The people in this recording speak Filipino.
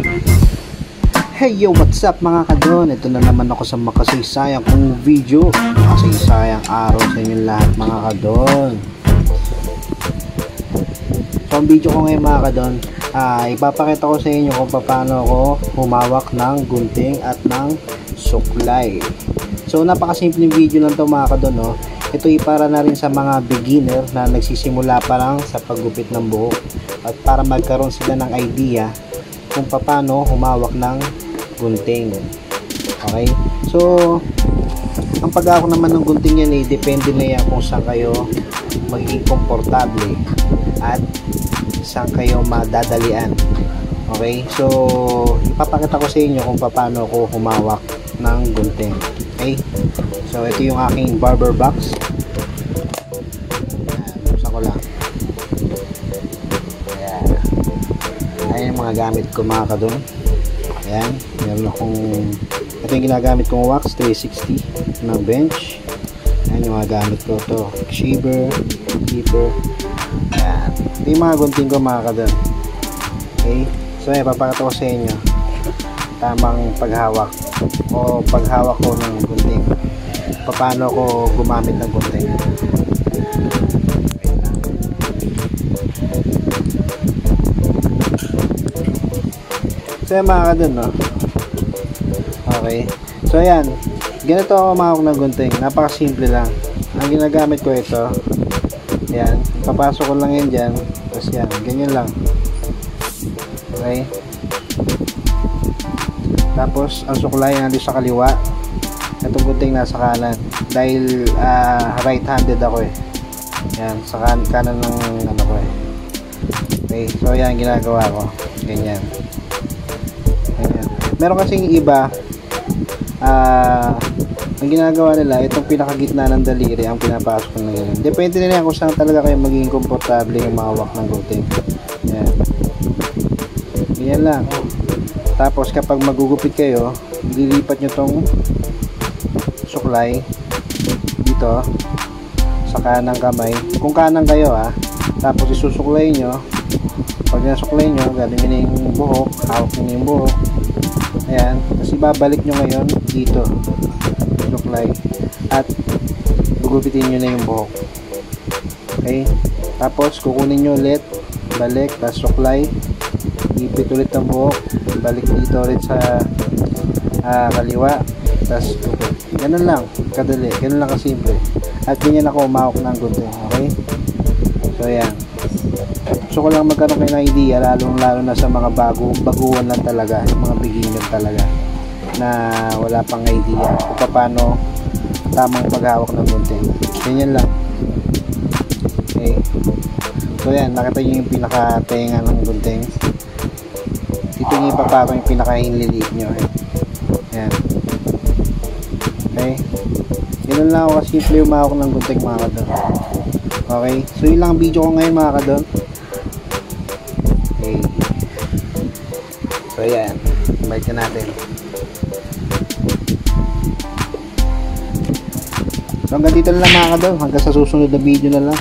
Hey yo, what's up mga kadon? Ito na naman ako sa makasaysayang kong video, makasaysayang araw sa inyo lahat mga kadon. So ang video ko ngayon mga kadon, ipapakita ko sa inyo kung paano ako humawak ng gunting at ng suklay. So napakasimpleng video lang to mga kadon, no? Ito ay para na rin sa mga beginner na nagsisimula pa lang sa paggupit ng buhok at para magkaroon sila ng idea kung paano humawak ng gunting. Okay? So ang paghawak naman ng gunting yan depende na yan kung saan kayo magiging komportable at saan kayo madadalian. Okay? So ipapakita ko sa inyo kung paano ako humawak ng gunting. Okay? So ito yung aking barber box. Buksan ko lang. Ayan yung mga gamit ko mga kadon. Ayan, meron akong, ito yung ginagamit kong wax 360 ng bench. Ayan yung mga gamit ko, to shaver, clipper. Ayan, ito yung mga gunting ko mga kadon. Okay, so ayan, papakita ko sa inyo tamang paghawak o paghawak ko ng gunting, paano ako gumamit ng gunting. So yan mga kadon, no? Okay, so ayan, ganito ako mahawak ng gunting, napakasimple lang. Ang ginagamit ko ito, yan, papasok ko lang yan dyan, tapos yan, ganyan lang. Okay, tapos ang suklay nandito sa kaliwa, itong gunting nasa kanan dahil right handed ako eh. Yan, sa kanan ng ano ko eh. Okay, so yan ginagawa ko, ganyan. Meron kasing iba, ang ginagawa nila, itong pinakagitna ng daliri ang pinapasok ko na ganyan. Depende nila kung saan talaga kayo magiging komportable yung mahawak ng gunting. Yan, ganyan lang. Tapos kapag magugupit kayo, lilipat nyo tong suklay dito sa kanang kamay, kung kanang kayo tapos isusuklay nyo. Pag nasuklay nyo, galing nyo yung buhok, hawak nyo yung buhok. Ayan, tapos ibabalik nyo ngayon dito suklay at gugupitin nyo na yung buhok. Okay, tapos kukunin nyo ulit, balik, tapos suklay, ipit ulit ang buhok, balik dito ulit sa kaliwa, tapos gupit. Ganun lang kadali, ganun lang kasimple. At ganyan ako umahawak ng gunting. Okay, so ayan, gusto ko lang magkaroon kayo ng idea, lalo na sa mga baguhan lang talaga, yung mga beginner talaga na wala pang idea kung paano tamang paghawak ng gunting. Ganyan lang. Okay, so yan, nakita nyo yung pinakatenga ng gunting. Dito nyo ipapako yung pinakahinliliit nyo. Yan. Okay, ganun lang ako kasimple umahawak ng gunting mga kadon. Okay, so yun lang ang video ko ngayon mga kadon. Okay, so yan, balik na natin. So hanggang dito na lang mga kadon, hanggang sa susunod na video na lang.